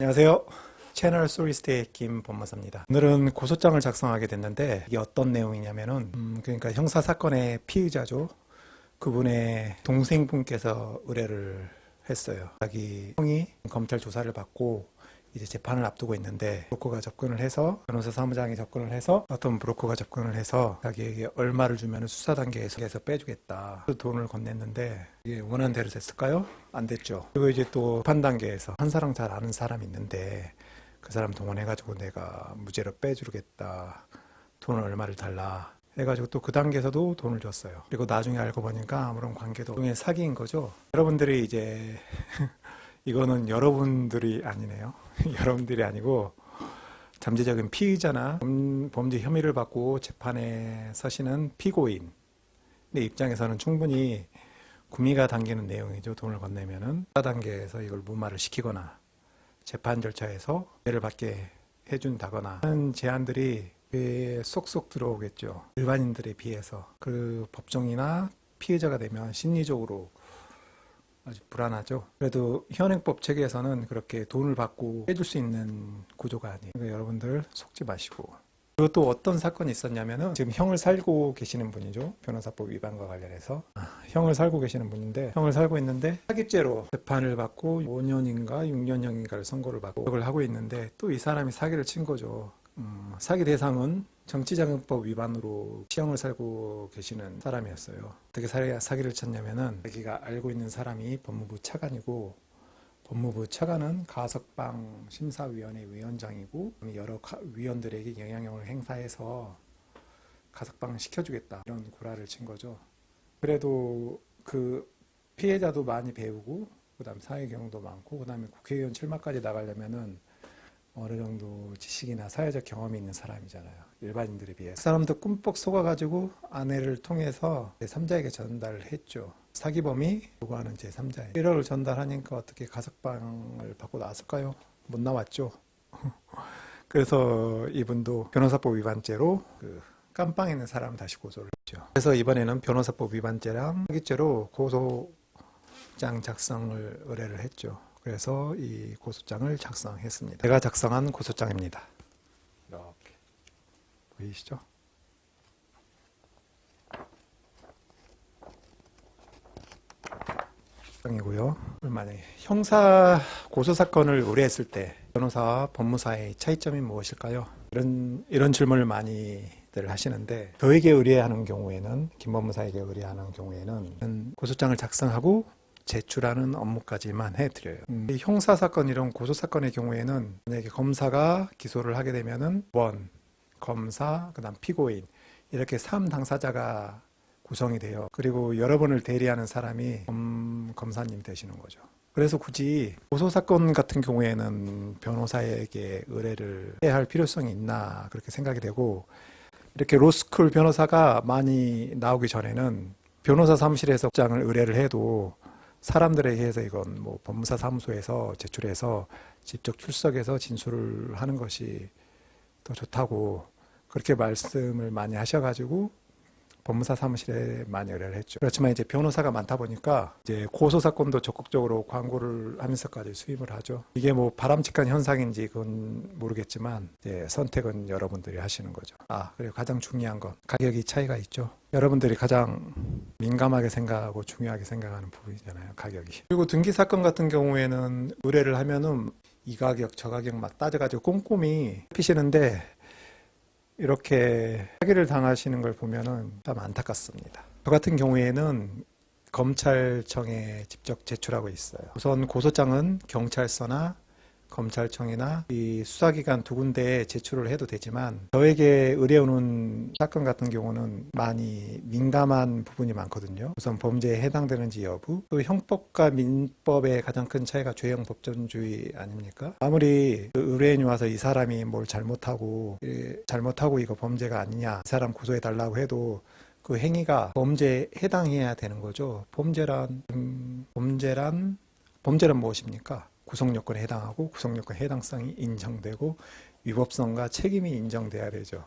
안녕하세요. 채널 소리스테이 김범마사입니다. 오늘은 고소장을 작성하게 됐는데 이게 어떤 내용이냐면은 그러니까 형사 사건의 피의자죠. 그분의 동생분께서 의뢰를 했어요. 자기 형이 검찰 조사를 받고 이제 재판을 앞두고 있는데 브로커가 접근을 해서 변호사 사무장이 접근을 해서 어떤 브로커가 접근을 해서 자기에게 얼마를 주면 수사 단계에서 빼주겠다. 돈을 건넸는데 이게 원하는 대로 됐을까요? 안 됐죠. 그리고 이제 또 재판 단계에서 한 사람 잘 아는 사람이 있는데 그 사람 동원해가지고 내가 무죄로 빼주겠다. 돈을 얼마를 달라. 해가지고 또 그 단계에서도 돈을 줬어요. 그리고 나중에 알고 보니까 아무런 관계도 없는 사기인 거죠. 여러분들이 이제 이거는 여러분들이 아니네요. 여러분들이 아니고 잠재적인 피의자나 범죄 혐의를 받고 재판에 서시는 피고인의 입장에서는 충분히 구미가 당기는 내용이죠. 돈을 건네면은 4단계에서 이걸 무마를 시키거나 재판 절차에서 죄를 받게 해준다거나 하는 제한들이 꽤 쏙쏙 들어오겠죠. 일반인들에 비해서. 그 법정이나 피해자가 되면 심리적으로 아주 불안하죠. 그래도 현행법 체계에서는 그렇게 돈을 받고 해줄 수 있는 구조가 아니에요. 그러니까 여러분들 속지 마시고. 그리고 또 어떤 사건이 있었냐면은 지금 형을 살고 계시는 분이죠. 변호사법 위반과 관련해서 형을 살고 계시는 분인데 형을 살고 있는데 사기죄로 재판을 받고 5년인가 6년형인가를 선고를 받고 그걸 하고 있는데 또 이 사람이 사기를 친 거죠. 사기 대상은 정치자금법 위반으로 시형을 살고 계시는 사람이었어요. 어떻게 사기를 쳤냐면은 자기가 알고 있는 사람이 법무부 차관이고 법무부 차관은 가석방 심사위원회 위원장이고 여러 위원들에게 영향력을 행사해서 가석방을 시켜주겠다 이런 구라를 친 거죠. 그래도 그 피해자도 많이 배우고 그다음 사회 경험도 많고 그다음에 국회의원 출마까지 나가려면은 어느 정도 지식이나 사회적 경험이 있는 사람이잖아요. 일반인들에 비해서. 그 사람도 꿈뻑 속아가지고 아내를 통해서 제3자에게 전달을 했죠. 사기범이 요구하는 제3자에게. 1억을 전달하니까 어떻게 가석방을 받고 나왔을까요? 못 나왔죠. 그래서 이분도 변호사법 위반죄로 깜빵에 있는 사람을 다시 고소를 했죠. 그래서 이번에는 변호사법 위반죄랑 사기죄로 고소장 작성을 의뢰를 했죠. 그래서 이 고소장을 작성했습니다. 제가 작성한 고소장입니다. 이렇게 보이시죠? 이고요. 만약에 형사 고소 사건을 의뢰했을 때 변호사와 법무사의 차이점이 무엇일까요? 이런 질문을 많이들 하시는데 저에게 의뢰하는 경우에는 김법무사에게 의뢰하는 경우에는 고소장을 작성하고 제출하는 업무까지만 해드려요. 형사사건 이런 고소사건의 경우에는 만약에 검사가 기소를 하게 되면은 원, 검사, 그 다음 피고인 이렇게 3당사자가 구성이 돼요. 그리고 여러 번을 대리하는 사람이 검사님 되시는 거죠. 그래서 굳이 고소사건 같은 경우에는 변호사에게 의뢰를 해야 할 필요성이 있나 그렇게 생각이 되고 이렇게 로스쿨 변호사가 많이 나오기 전에는 변호사 사무실에서 장을 의뢰를 해도 사람들에게 해서 이건 뭐 법무사 사무소에서 제출해서 직접 출석해서 진술을 하는 것이 더 좋다고 그렇게 말씀을 많이 하셔가지고 법무사 사무실에 많이 의뢰를 했죠. 그렇지만 이제 변호사가 많다 보니까 이제 고소 사건도 적극적으로 광고를 하면서까지 수임을 하죠. 이게 뭐 바람직한 현상인지 그건 모르겠지만 이제 선택은 여러분들이 하시는 거죠. 그리고 가장 중요한 건 가격이 차이가 있죠. 여러분들이 가장 민감하게 생각하고 중요하게 생각하는 부분이잖아요. 가격이. 그리고 등기 사건 같은 경우에는 의뢰를 하면은 이 가격 저 가격 막 따져가지고 꼼꼼히 피시는데 이렇게 사기를 당하시는 걸 보면은 참 안타깝습니다. 저 같은 경우에는 검찰청에 직접 제출하고 있어요. 우선 고소장은 경찰서나 검찰청이나 이 수사기관 두 군데에 제출을 해도 되지만 저에게 의뢰오는 사건 같은 경우는 많이 민감한 부분이 많거든요. 우선 범죄에 해당되는지 여부, 또 형법과 민법의 가장 큰 차이가 죄형 법전주의 아닙니까? 아무리 의뢰인이 와서 이 사람이 뭘 잘못하고 이거 범죄가 아니냐, 이 사람 고소해달라고 해도 그 행위가 범죄에 해당해야 되는 거죠. 범죄란 무엇입니까? 구성요건에 해당하고 구성요건 해당성이 인정되고 위법성과 책임이 인정돼야 되죠.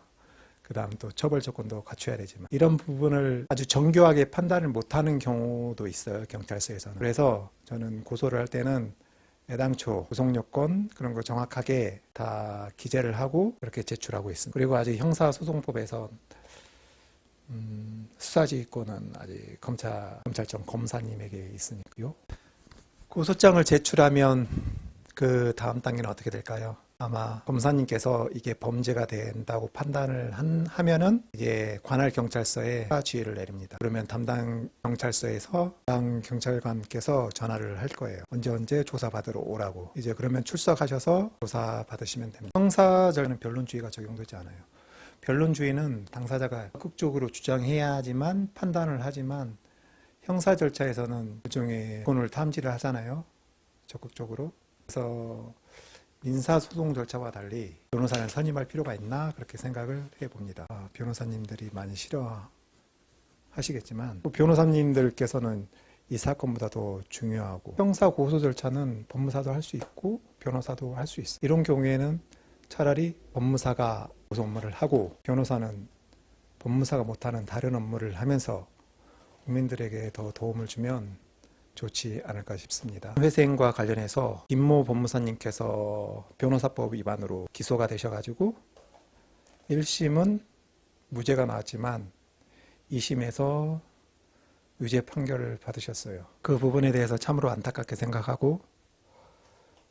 그 다음 또 처벌 조건도 갖춰야 되지만 이런 부분을 아주 정교하게 판단을 못하는 경우도 있어요. 경찰서에서는. 그래서 저는 고소를 할 때는 애당초 구속 요건 그런 거 정확하게 다 기재를 하고 그렇게 제출하고 있습니다. 그리고 아직 형사소송법에서 수사지휘권은 아직 검찰청 검사님에게 있으니까요. 고소장을 제출하면 그 다음 단계는 어떻게 될까요? 아마 검사님께서 이게 범죄가 된다고 판단을 하면은 이게 관할 경찰서에 지휘를 내립니다. 그러면 담당 경찰서에서 담당 경찰관께서 전화를 할 거예요. 언제 조사받으러 오라고. 이제 그러면 출석하셔서 조사 받으시면 됩니다. 형사절차는 변론주의가 적용되지 않아요. 변론주의는 당사자가 적극적으로 주장해야지만 판단을 하지만 형사 절차에서는 일종의 돈을 탐지를 하잖아요. 적극적으로. 그래서 민사소송 절차와 달리 변호사를 선임할 필요가 있나 그렇게 생각을 해봅니다. 변호사님들이 많이 싫어하시겠지만 또 변호사님들께서는 이 사건보다도 중요하고 형사 고소 절차는 법무사도 할 수 있고 변호사도 할 수 있어요. 이런 경우에는 차라리 법무사가 고소 업무를 하고 변호사는 법무사가 못하는 다른 업무를 하면서 국민들에게 더 도움을 주면 좋지 않을까 싶습니다. 회생과 관련해서 김모 법무사님께서 변호사법 위반으로 기소가 되셔가지고 1심은 무죄가 나왔지만 2심에서 유죄 판결을 받으셨어요. 그 부분에 대해서 참으로 안타깝게 생각하고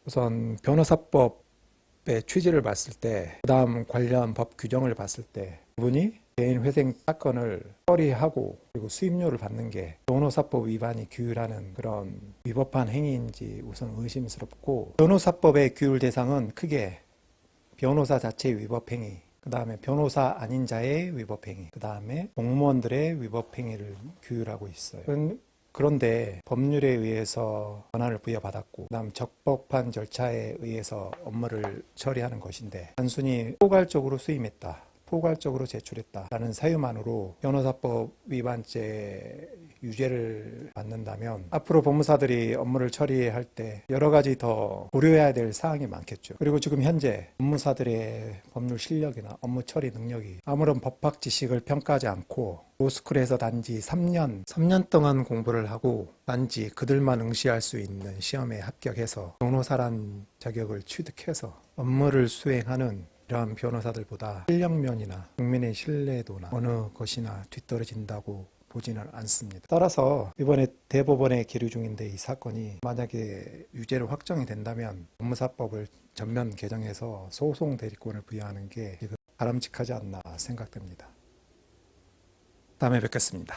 우선 변호사법의 취지를 봤을 때 그 다음 관련 법 규정을 봤을 때 그분이 개인 회생 사건을 처리하고 그리고 수임료를 받는 게 변호사법 위반이 규율하는 그런 위법한 행위인지 우선 의심스럽고 변호사법의 규율 대상은 크게 변호사 자체의 위법 행위, 그 다음에 변호사 아닌 자의 위법 행위, 그 다음에 공무원들의 위법 행위를 규율하고 있어요. 그런데 법률에 의해서 권한을 부여받았고 그다음 적법한 절차에 의해서 업무를 처리하는 것인데 단순히 포괄적으로 수임했다. 포괄적으로 제출했다라는 사유만으로 변호사법 위반죄 유죄를 받는다면 앞으로 법무사들이 업무를 처리할 때 여러 가지 더 고려해야 될 사항이 많겠죠. 그리고 지금 현재 법무사들의 법률 실력이나 업무 처리 능력이 아무런 법학 지식을 평가하지 않고 로스쿨에서 단지 3년 동안 공부를 하고 단지 그들만 응시할 수 있는 시험에 합격해서 변호사란 자격을 취득해서 업무를 수행하는 이러한 변호사들보다 실력면이나 국민의 신뢰도나 어느 것이나 뒤떨어진다고 보지는 않습니다. 따라서 이번에 대법원에 계류 중인데 이 사건이 만약에 유죄로 확정이 된다면 법무사법을 전면 개정해서 소송 대리권을 부여하는 게 바람직하지 않나 생각됩니다. 다음에 뵙겠습니다.